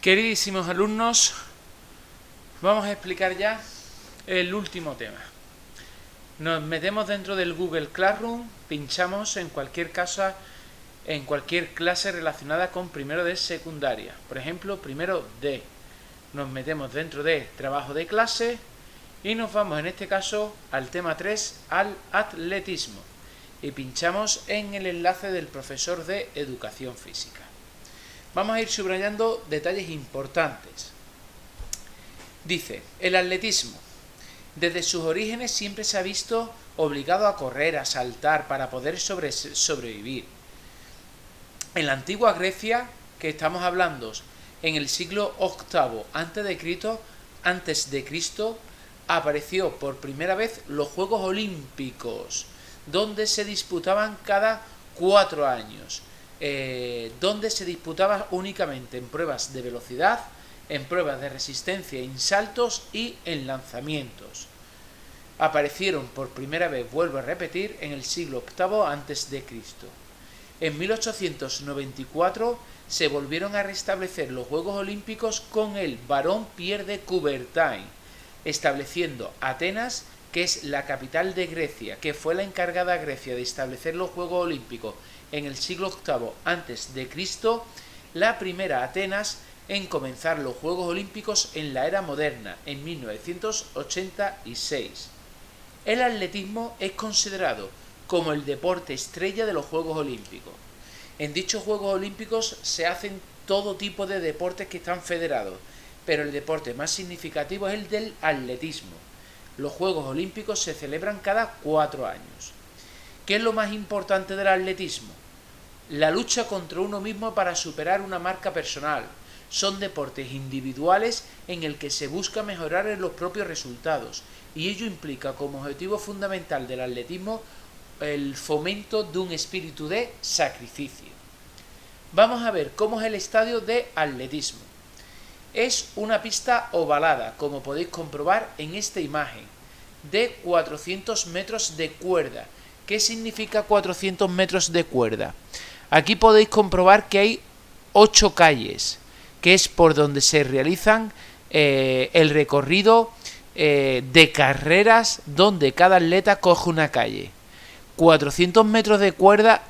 Queridísimos alumnos, vamos a explicar ya el último tema. Nos metemos dentro del Google Classroom, pinchamos en cualquier clase relacionada con primero de secundaria. Por ejemplo, primero D. Nos metemos dentro de trabajo de clase y nos vamos en este caso al tema 3, al atletismo. Y pinchamos en el enlace del profesor de educación física. Vamos a ir subrayando detalles importantes. Dice, el atletismo. Desde sus orígenes siempre se ha visto obligado a correr, a saltar para poder sobrevivir. En la antigua Grecia, que estamos hablando en el siglo VIII antes de Cristo, apareció por primera vez los Juegos Olímpicos, donde se disputaban cada 4 años. Donde se disputaba únicamente en pruebas de velocidad, en pruebas de resistencia en saltos y en lanzamientos. Aparecieron por primera vez, vuelvo a repetir, en el siglo VIII a.C. En 1894 se volvieron a restablecer los Juegos Olímpicos con el barón Pierre de Coubertin, estableciendo Atenas, que es la capital de Grecia, que fue la encargada Grecia de establecer los Juegos Olímpicos en el siglo VIII a.C., la primera Atenas en comenzar los Juegos Olímpicos en la era moderna, en 1986. El atletismo es considerado como el deporte estrella de los Juegos Olímpicos. En dichos Juegos Olímpicos se hacen todo tipo de deportes que están federados, pero el deporte más significativo es el del atletismo. Los Juegos Olímpicos se celebran cada 4 años. ¿Qué es lo más importante del atletismo? La lucha contra uno mismo para superar una marca personal. Son deportes individuales en el que se busca mejorar en los propios resultados, y ello implica como objetivo fundamental del atletismo el fomento de un espíritu de sacrificio. Vamos a ver cómo es el estadio de atletismo. Es una pista ovalada, como podéis comprobar en esta imagen, de 400 metros de cuerda. ¿Qué significa 400 metros de cuerda? Aquí podéis comprobar que hay 8 calles, que es por donde se realizan el recorrido de carreras donde cada atleta coge una calle. 400 metros de cuerda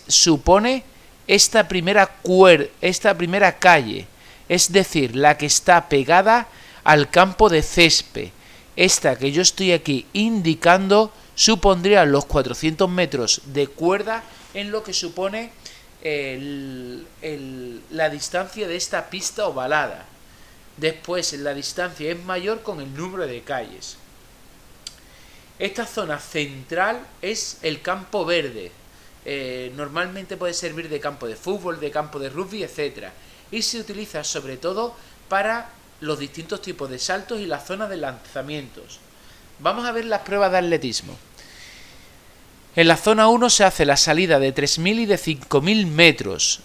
supone esta primera calle, es decir, la que está pegada al campo de césped. Esta que yo estoy aquí indicando supondría los 400 metros de cuerda en lo que supone la distancia de esta pista ovalada. Después la distancia es mayor con el número de calles. Esta zona central es el campo verde. Normalmente puede servir de campo de fútbol, de campo de rugby, etc. Y se utiliza sobre todo para los distintos tipos de saltos y las zonas de lanzamientos. Vamos a ver las pruebas de atletismo. En la zona 1 se hace la salida de 3.000 y de 5.000 metros.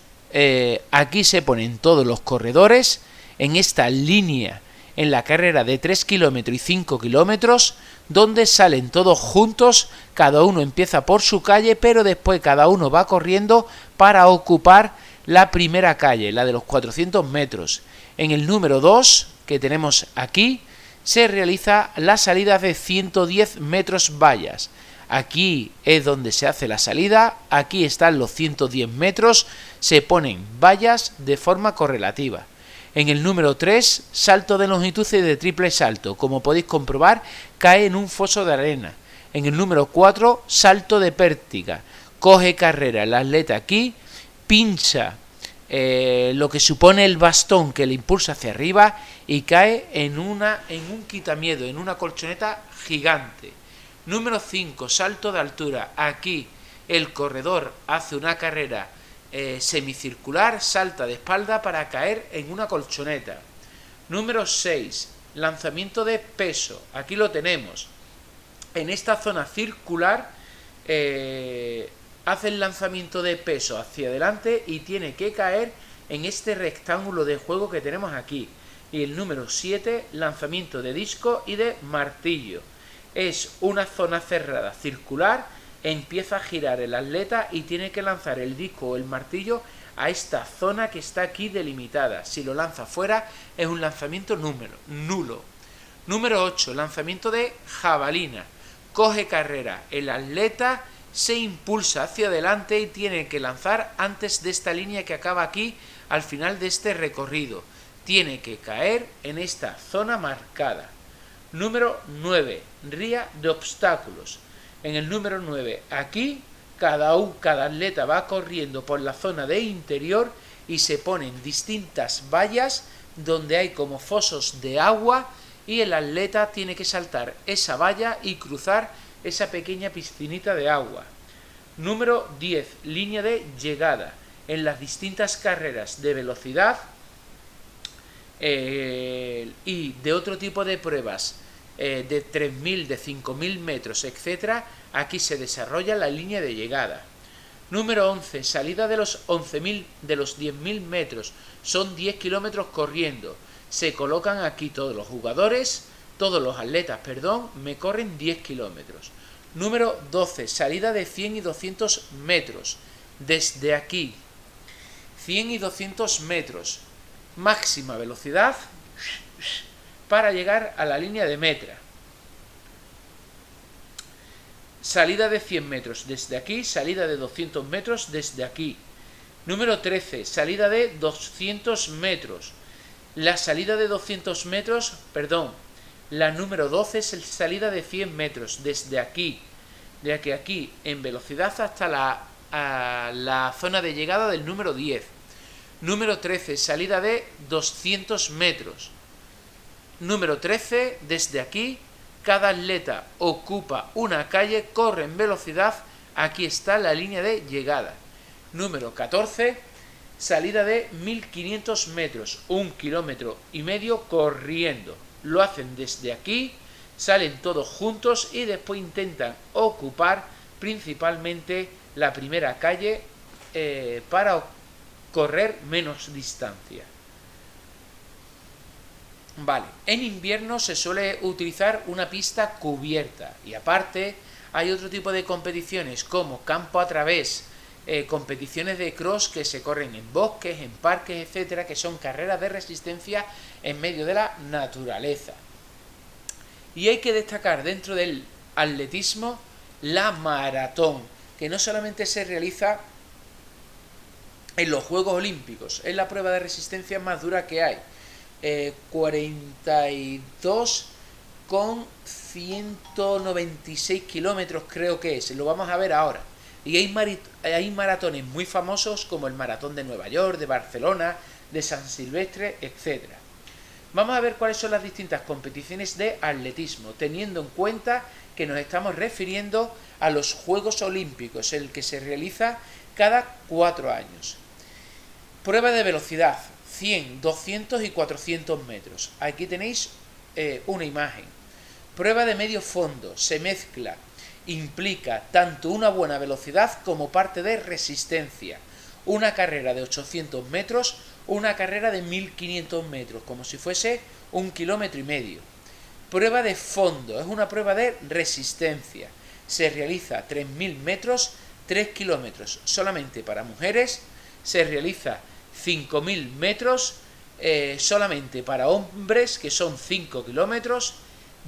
Aquí se ponen todos los corredores en esta línea en la carrera de 3 kilómetros y 5 kilómetros, donde salen todos juntos, cada uno empieza por su calle, pero después cada uno va corriendo para ocupar la primera calle, la de los 400 metros. En el número 2, que tenemos aquí, se realiza la salida de 110 metros vallas. Aquí es donde se hace la salida, aquí están los 110 metros, se ponen vallas de forma correlativa. En el número 3, salto de longitud y de triple salto. Como podéis comprobar, cae en un foso de arena. En el número 4, salto de pértiga. Coge carrera el atleta aquí, pincha lo que supone el bastón que le impulsa hacia arriba y cae en un quitamiedo, en una colchoneta gigante. Número 5, salto de altura. Aquí el corredor hace una carrera semicircular, salta de espalda para caer en una colchoneta. Número 6, lanzamiento de peso. Aquí lo tenemos. En esta zona circular hace el lanzamiento de peso hacia adelante y tiene que caer en este rectángulo de juego que tenemos aquí. Y el número 7, lanzamiento de disco y de martillo. Es una zona cerrada circular, empieza a girar el atleta y tiene que lanzar el disco o el martillo a esta zona que está aquí delimitada. Si lo lanza fuera, es un lanzamiento nulo. Número 8, lanzamiento de jabalina. Coge carrera. El atleta se impulsa hacia adelante y tiene que lanzar antes de esta línea que acaba aquí, al final de este recorrido. Tiene que caer en esta zona marcada. Número 9, ría de obstáculos. En el número 9, aquí cada atleta va corriendo por la zona de interior y se ponen distintas vallas donde hay como fosos de agua y el atleta tiene que saltar esa valla y cruzar esa pequeña piscinita de agua. Número 10, línea de llegada. En las distintas carreras de velocidad y de otro tipo de pruebas de 3.000, de 5.000 metros, etc., aquí se desarrolla la línea de llegada. Número 11, salida de los 11.000, de los 10.000 metros, son 10 kilómetros corriendo. Se colocan aquí todos los jugadores, todos los atletas, me corren 10 kilómetros. Número 12, salida de 100 y 200 metros. Desde aquí, 100 y 200 metros, máxima velocidad para llegar a la línea de meta. Salida de 100 metros desde aquí, salida de 200 metros desde aquí. Número 13, salida de 200 metros. La salida de 200 metros, la número 12 es la salida de 100 metros desde aquí, de aquí en velocidad hasta la zona de llegada del número 10. Número 13, salida de 200 metros. Número 13, desde aquí, cada atleta ocupa una calle, corre en velocidad, aquí está la línea de llegada. Número 14, salida de 1.500 metros, 1,5 kilómetros corriendo. Lo hacen desde aquí, salen todos juntos y después intentan ocupar principalmente la primera calle para correr menos distancia. Vale, en invierno se suele utilizar una pista cubierta y aparte hay otro tipo de competiciones como campo a través, competiciones de cross que se corren en bosques, en parques, etcétera, que son carreras de resistencia en medio de la naturaleza. Y hay que destacar dentro del atletismo la maratón, que no solamente se realiza en los Juegos Olímpicos, es la prueba de resistencia más dura que hay. 42 con 196 kilómetros creo que es, lo vamos a ver ahora. Y hay maratones muy famosos como el maratón de Nueva York, de Barcelona, de San Silvestre, etc. Vamos a ver cuáles son las distintas competiciones de atletismo, teniendo en cuenta que nos estamos refiriendo a los Juegos Olímpicos, el que se realiza cada 4 años. Prueba de velocidad, 100, 200 y 400 metros. Aquí tenéis una imagen. Prueba de medio fondo, se mezcla, implica tanto una buena velocidad como parte de resistencia. Una carrera de 800 metros, una carrera de 1.500 metros, como si fuese 1,5 kilómetros. Prueba de fondo, es una prueba de resistencia. Se realiza 3.000 metros, 3 kilómetros solamente para mujeres. Se realiza 5.000 metros solamente para hombres, que son 5 kilómetros,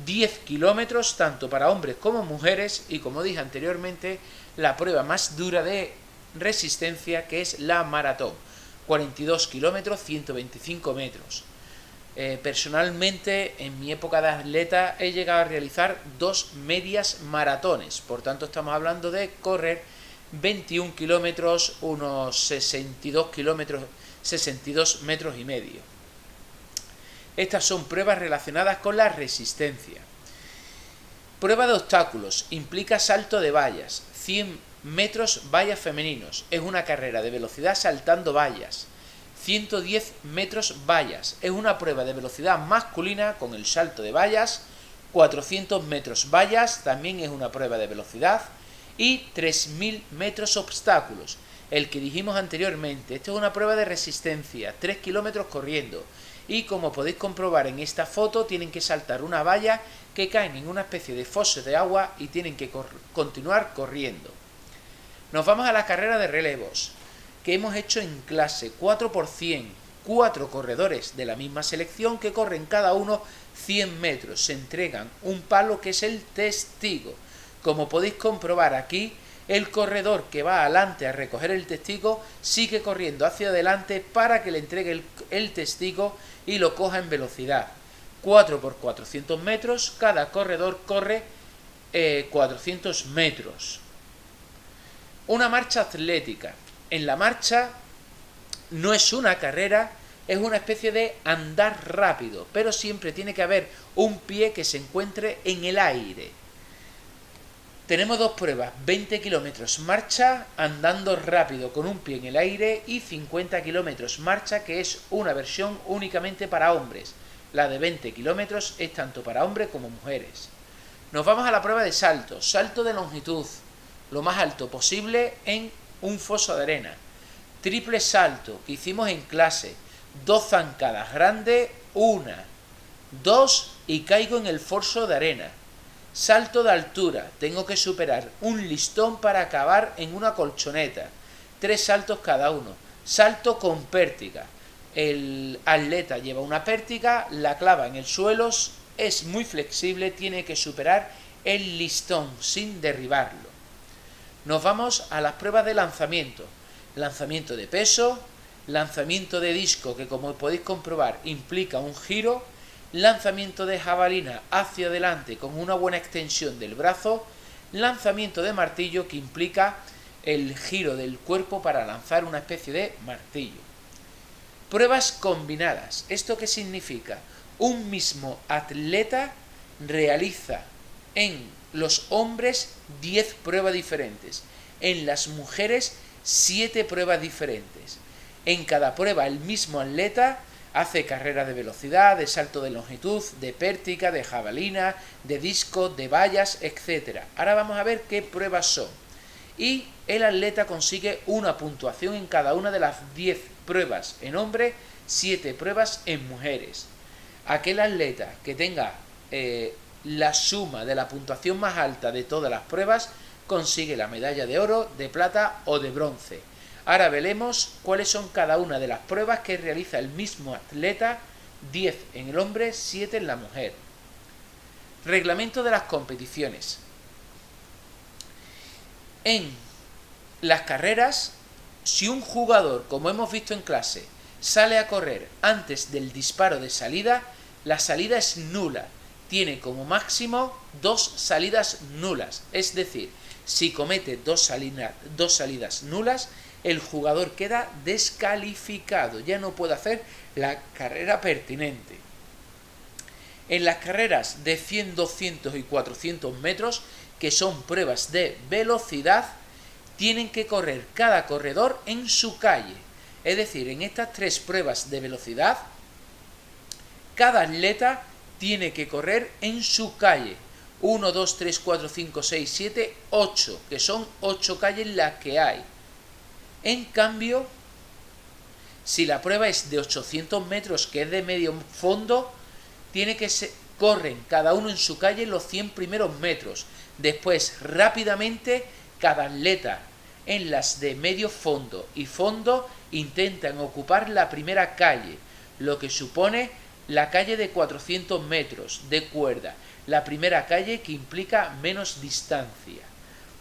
10 kilómetros tanto para hombres como mujeres y, como dije anteriormente, la prueba más dura de resistencia, que es la maratón, 42 kilómetros, 125 metros. Personalmente, en mi época de atleta, he llegado a realizar 2 medias maratones, por tanto estamos hablando de correr 21 kilómetros, unos 62 kilómetros, 62 metros y medio. Estas son pruebas relacionadas con la resistencia. Prueba de obstáculos, implica salto de vallas, 100 metros vallas femeninos, es una carrera de velocidad saltando vallas. 110 metros vallas, es una prueba de velocidad masculina con el salto de vallas. 400 metros vallas, también es una prueba de velocidad. Y 3.000 metros obstáculos, el que dijimos anteriormente. Esto es una prueba de resistencia, 3 kilómetros corriendo. Y como podéis comprobar en esta foto, tienen que saltar una valla que caen en una especie de foso de agua y tienen que continuar corriendo. Nos vamos a la carrera de relevos. que hemos hecho en clase, 4 por 100, 4 corredores de la misma selección que corren cada uno 100 metros, se entregan un palo que es el testigo. Como podéis comprobar aquí, el corredor que va adelante a recoger el testigo sigue corriendo hacia adelante para que le entregue el testigo y lo coja en velocidad. 4 por 400 metros, cada corredor corre 400 metros. Una marcha atlética. En la marcha no es una carrera, es una especie de andar rápido, pero siempre tiene que haber un pie que se encuentre en el aire. Tenemos dos pruebas, 20 kilómetros marcha andando rápido con un pie en el aire y 50 kilómetros marcha, que es una versión únicamente para hombres. La de 20 kilómetros es tanto para hombres como mujeres. Nos vamos a la prueba de salto, salto de longitud, lo más alto posible en un foso de arena. Triple salto que hicimos en clase, 2 zancadas grandes, 1, 2 y caigo en el foso de arena. Salto de altura, tengo que superar un listón para acabar en una colchoneta, 3 saltos cada uno. Salto con pértiga, el atleta lleva una pértiga, la clava en el suelo, es muy flexible, tiene que superar el listón sin derribarlo. Nos vamos a las pruebas de lanzamiento, lanzamiento de peso, lanzamiento de disco, que como podéis comprobar implica un giro, lanzamiento de jabalina hacia adelante con una buena extensión del brazo, lanzamiento de martillo, que implica el giro del cuerpo para lanzar una especie de martillo. Pruebas combinadas. ¿Esto qué significa? Un mismo atleta realiza en los hombres 10 pruebas diferentes, en las mujeres 7 pruebas diferentes. En cada prueba el mismo atleta hace carrera de velocidad, de salto de longitud, de pértiga, de jabalina, de disco, de vallas, etc. Ahora vamos a ver qué pruebas son. Y el atleta consigue una puntuación en cada una de las 10 pruebas en hombres, 7 pruebas en mujeres. Aquel atleta que tenga la suma de la puntuación más alta de todas las pruebas consigue la medalla de oro, de plata o de bronce. Ahora veremos cuáles son cada una de las pruebas que realiza el mismo atleta, 10 en el hombre, 7 en la mujer. Reglamento de las competiciones. En las carreras, si un jugador, como hemos visto en clase, sale a correr antes del disparo de salida, la salida es nula. Tiene como máximo 2 salidas nulas. Es decir, si comete dos salidas nulas, el jugador queda descalificado, ya no puede hacer la carrera pertinente. En las carreras de 100, 200 y 400 metros, que son pruebas de velocidad, tienen que correr cada corredor en su calle. Es decir, en estas 3 pruebas de velocidad, cada atleta tiene que correr en su calle. 1, 2, 3, 4, 5, 6, 7, 8, que son 8 calles las que hay. En cambio, si la prueba es de 800 metros, que es de medio fondo, corren cada uno en su calle los 100 primeros metros. Después, rápidamente, cada atleta en las de medio fondo y fondo intentan ocupar la primera calle, lo que supone la calle de 400 metros de cuerda, la primera calle que implica menos distancia.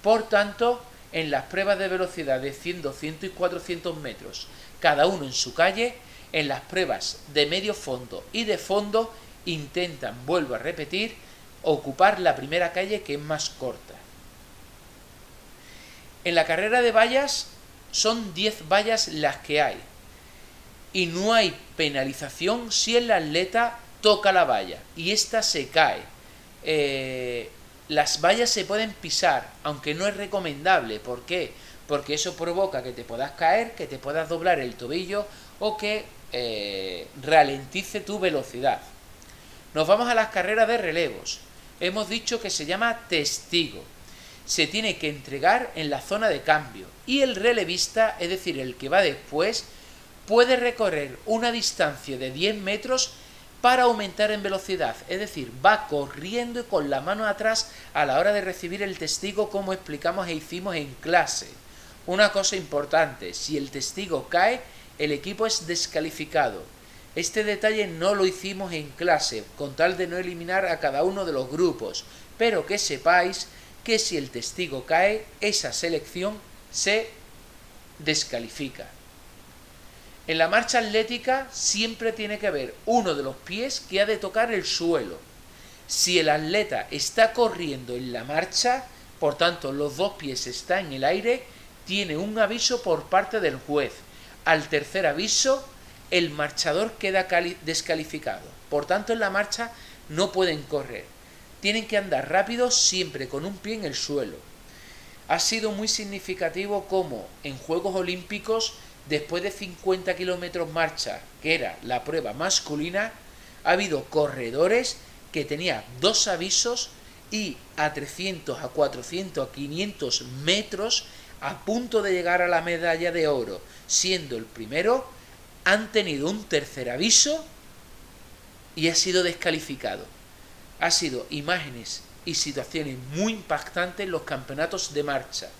Por tanto, en las pruebas de velocidad de 100, 200 y 400 metros, cada uno en su calle, en las pruebas de medio fondo y de fondo intentan, vuelvo a repetir, ocupar la primera calle, que es más corta. En la carrera de vallas son 10 vallas las que hay y no hay penalización si el atleta toca la valla y ésta se cae. Las vallas se pueden pisar, aunque no es recomendable. ¿Por qué? Porque eso provoca que te puedas caer, que te puedas doblar el tobillo o que ralentice tu velocidad. Nos vamos a las carreras de relevos. Hemos dicho que se llama testigo. Se tiene que entregar en la zona de cambio y el relevista, es decir, el que va después, puede recorrer una distancia de 10 metros para aumentar en velocidad, es decir, va corriendo y con la mano atrás a la hora de recibir el testigo, como explicamos e hicimos en clase. Una cosa importante, si el testigo cae, el equipo es descalificado. Este detalle no lo hicimos en clase, con tal de no eliminar a cada uno de los grupos, pero que sepáis que si el testigo cae, esa selección se descalifica. En la marcha atlética siempre tiene que haber uno de los pies que ha de tocar el suelo. Si el atleta está corriendo en la marcha, por tanto los dos pies están en el aire, tiene un aviso por parte del juez. Al tercer aviso, el marchador queda descalificado. Por tanto, en la marcha no pueden correr. Tienen que andar rápido siempre con un pie en el suelo. Ha sido muy significativo como en Juegos Olímpicos, después de 50 kilómetros marcha, que era la prueba masculina, ha habido corredores que tenían 2 avisos y a 300, a 400, a 500 metros, a punto de llegar a la medalla de oro, siendo el primero, han tenido un tercer aviso y ha sido descalificado. Ha sido imágenes y situaciones muy impactantes en los campeonatos de marcha.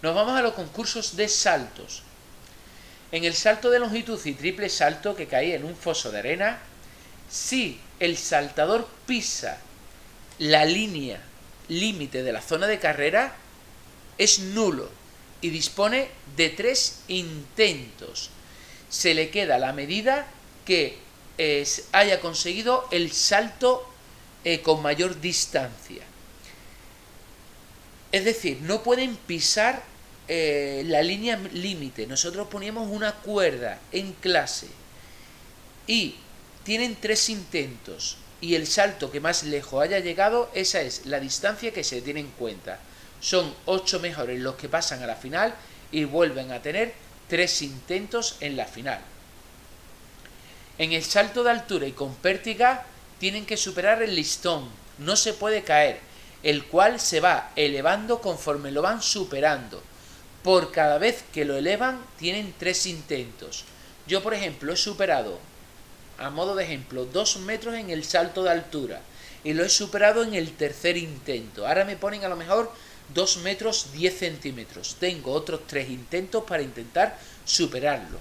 Nos vamos a los concursos de saltos. En el salto de longitud y triple salto, que caía en un foso de arena, si el saltador pisa la línea límite de la zona de carrera, es nulo y dispone de 3 intentos. Se le queda la medida que haya conseguido el salto con mayor distancia. Es decir, no pueden pisar la línea límite. Nosotros poníamos una cuerda en clase y tienen 3 intentos y el salto que más lejos haya llegado, esa es la distancia que se tiene en cuenta. Son 8 mejores los que pasan a la final y vuelven a tener 3 intentos en la final. En el salto de altura y con pértiga tienen que superar el listón, no se puede caer, el cual se va elevando conforme lo van superando. Por cada vez que lo elevan tienen 3 intentos. Yo, por ejemplo, he superado, a modo de ejemplo, 2 metros en el salto de altura y lo he superado en el tercer intento. Ahora me ponen a lo mejor 2 metros 10 centímetros. Tengo otros 3 intentos para intentar superarlo.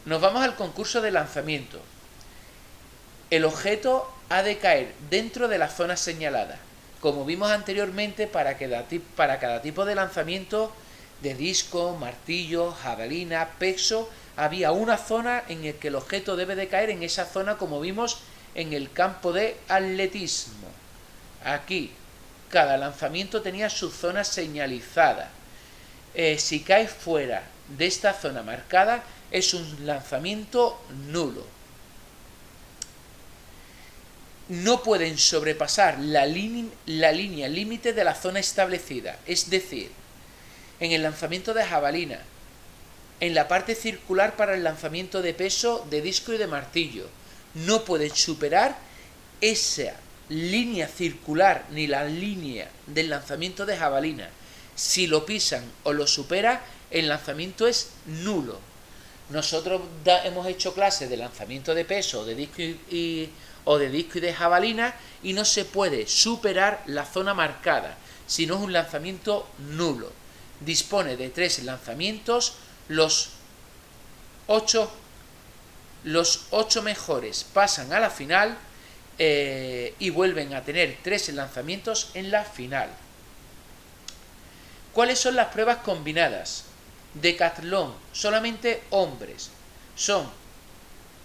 Nos vamos al concurso de lanzamiento. El objeto ha de caer dentro de la zona señalada. Como vimos anteriormente, para cada tipo de lanzamiento de disco, martillo, jabalina, peso, había una zona en la que el objeto debe de caer en esa zona, como vimos en el campo de atletismo. Aquí, cada lanzamiento tenía su zona señalizada. Si cae fuera de esta zona marcada, es un lanzamiento nulo. No pueden sobrepasar la línea límite de la zona establecida, es decir, en el lanzamiento de jabalina, en la parte circular para el lanzamiento de peso, de disco y de martillo, no pueden superar esa línea circular ni la línea del lanzamiento de jabalina. Si lo pisan o lo supera, el lanzamiento es nulo. Nosotros hemos hecho clases de lanzamiento de peso, de disco o de disco y de jabalina, y no se puede superar la zona marcada, sino es un lanzamiento nulo. Dispone de 3 lanzamientos, los 8 mejores pasan a la final y vuelven a tener 3 lanzamientos en la final. ¿Cuáles son las pruebas combinadas? Decatlón, solamente hombres.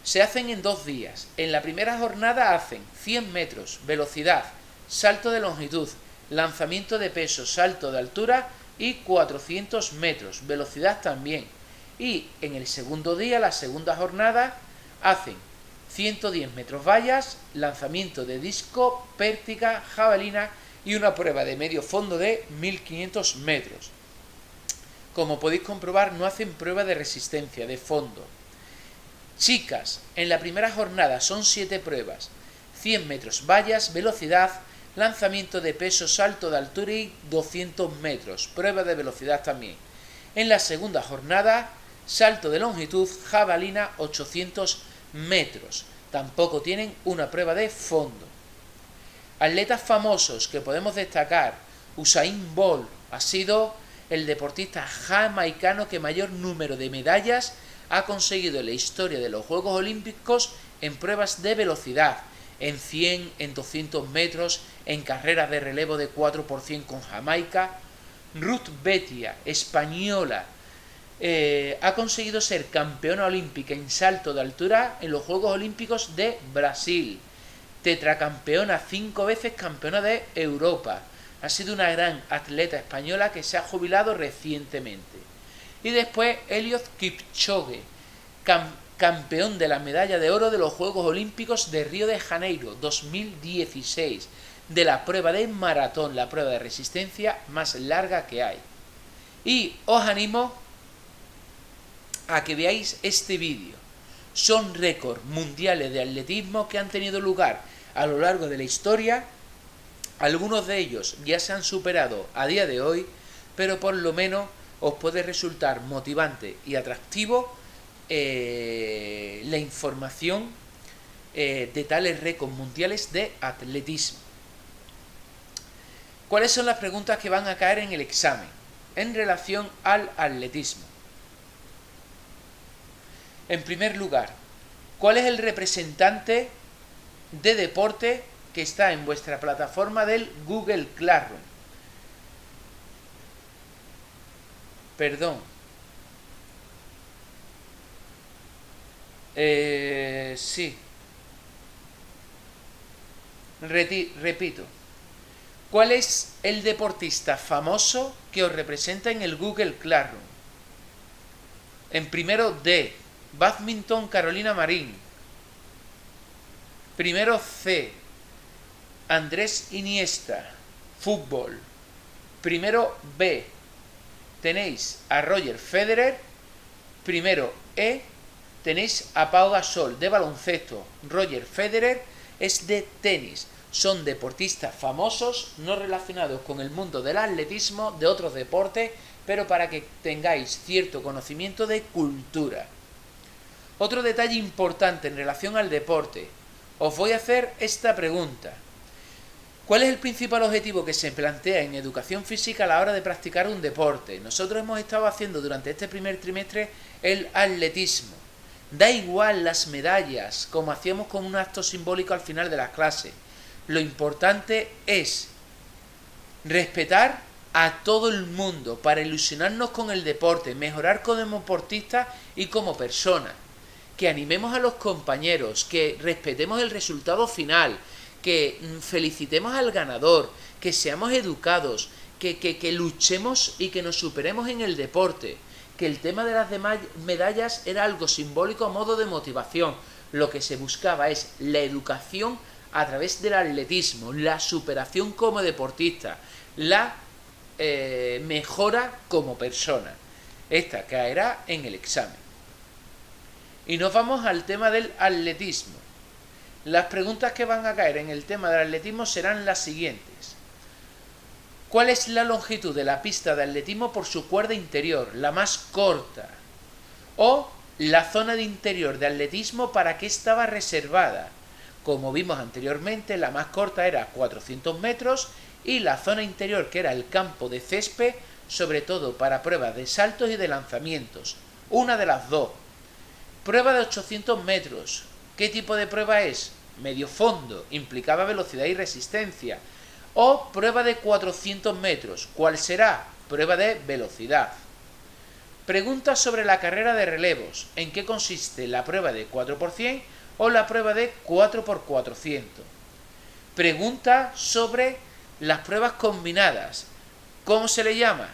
Se hacen en 2 días. En la primera jornada hacen 100 metros, velocidad, salto de longitud, lanzamiento de peso, salto de altura y 400 metros, velocidad también. Y en el segundo día, la segunda jornada, hacen 110 metros vallas, lanzamiento de disco, pértiga, jabalina y una prueba de medio fondo de 1500 metros. Como podéis comprobar, no hacen prueba de resistencia, de fondo. Chicas, en la primera jornada son 7 pruebas. 100 metros vallas, velocidad, lanzamiento de peso, salto de altura y 200 metros, prueba de velocidad también. En la segunda jornada, salto de longitud, jabalina, 800 metros. Tampoco tienen una prueba de fondo. Atletas famosos que podemos destacar Usain Bolt ha sido el deportista jamaicano que mayor número de medallas ha conseguido en la historia de los Juegos Olímpicos en pruebas de velocidad, en 100, en 200 metros, en carreras de relevo de 4x100 con Jamaica. Ruth Betia, española, ha conseguido ser campeona olímpica en salto de altura en los Juegos Olímpicos de Brasil. Tetracampeona, 5 veces campeona de Europa. Ha sido una gran atleta española que se ha jubilado recientemente. Y después Eliud Kipchoge, campeón de la medalla de oro de los Juegos Olímpicos de Río de Janeiro 2016, de la prueba de maratón, la prueba de resistencia más larga que hay. Y os animo a que veáis este vídeo. Son récords mundiales de atletismo que han tenido lugar a lo largo de la historia. Algunos de ellos ya se han superado a día de hoy, pero por lo menos os puede resultar motivante y atractivo la información de tales récords mundiales de atletismo. ¿Cuáles son las preguntas que van a caer en el examen en relación al atletismo? En primer lugar, ¿cuál es el representante de deporte que está en vuestra plataforma del Google Classroom? Perdón. Sí. Repito. ¿Cuál es el deportista famoso que os representa en el Google Classroom? En primero D, Badminton Carolina Marín. Primero C, Andrés Iniesta, fútbol. Primero B, tenéis a Roger Federer. Primero E, tenéis a Pau Gasol de baloncesto. Roger Federer es de tenis. Son deportistas famosos, no relacionados con el mundo del atletismo, de otros deportes, pero para que tengáis cierto conocimiento de cultura. Otro detalle importante en relación al deporte. Os voy a hacer esta pregunta. ¿Cuál es el principal objetivo que se plantea en educación física a la hora de practicar un deporte? Nosotros hemos estado haciendo durante este primer trimestre el atletismo. Da igual las medallas, como hacíamos con un acto simbólico al final de las clases. Lo importante es respetar a todo el mundo para ilusionarnos con el deporte, mejorar como deportistas y como personas. Que animemos a los compañeros, que respetemos el resultado final, que felicitemos al ganador, que seamos educados, que luchemos y que nos superemos en el deporte. Que el tema de las medallas era algo simbólico a modo de motivación. Lo que se buscaba es la educación a través del atletismo, la superación como deportista, la mejora como persona. Esta caerá en el examen. Y nos vamos al tema del atletismo. Las preguntas que van a caer en el tema del atletismo serán las siguientes. ¿Cuál es la longitud de la pista de atletismo por su cuerda interior, la más corta? O la zona de interior de atletismo, ¿para qué estaba reservada? Como vimos anteriormente, la más corta era 400 metros y la zona interior, que era el campo de césped, sobre todo para pruebas de saltos y de lanzamientos. Una de las dos. Prueba de 800 metros. ¿Qué tipo de prueba es? Medio fondo, implicaba velocidad y resistencia. O prueba de 400 metros. ¿Cuál será? Prueba de velocidad. Pregunta sobre la carrera de relevos. ¿En qué consiste la prueba de 4x100 o la prueba de 4x400? Pregunta sobre las pruebas combinadas. ¿Cómo se le llama?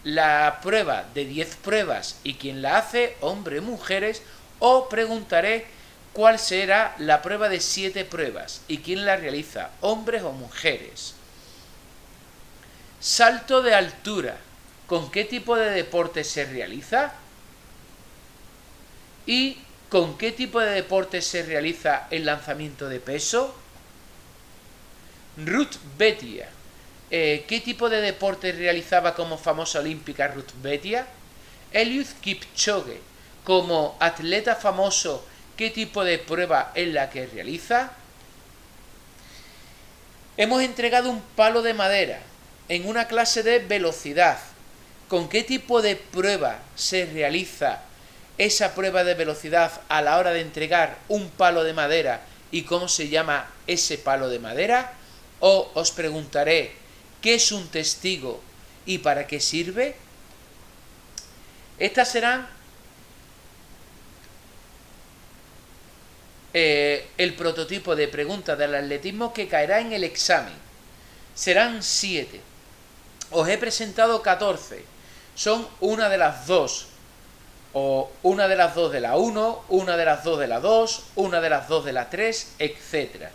La prueba de 10 pruebas y quién la hace, hombres o mujeres. O preguntaré cuál será la prueba de 7 pruebas y quién la realiza, hombres o mujeres. Salto de altura. ¿Con qué tipo de deporte se realiza? ¿Y con qué tipo de deporte se realiza el lanzamiento de peso? Ruth Betia. ¿Qué tipo de deporte realizaba como famosa olímpica Ruth Betia? Eliud Kipchoge. Como atleta famoso, ¿qué tipo de prueba es la que realiza? Hemos entregado un palo de madera. en una clase de velocidad. ¿Con qué tipo de prueba se realiza esa prueba de velocidad a la hora de entregar un palo de madera y cómo se llama ese palo de madera? O os preguntaré, ¿qué es un testigo y para qué sirve? Estas serán el prototipo de preguntas del atletismo que caerá en el examen. Serán 7. Os he presentado 14. Son una de las dos. O una de las dos de la 1, una de las dos de la 2, una de las dos de la 3, etc.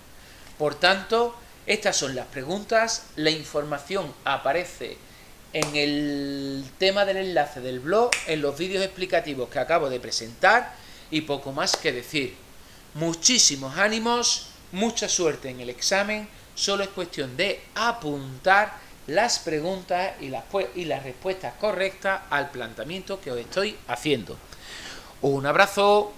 Por tanto, estas son las preguntas. La información aparece en el tema del enlace del blog, en los vídeos explicativos que acabo de presentar y poco más que decir. Muchísimos ánimos, mucha suerte en el examen, solo es cuestión de apuntar las preguntas y las respuestas correctas al planteamiento que os estoy haciendo. Un abrazo.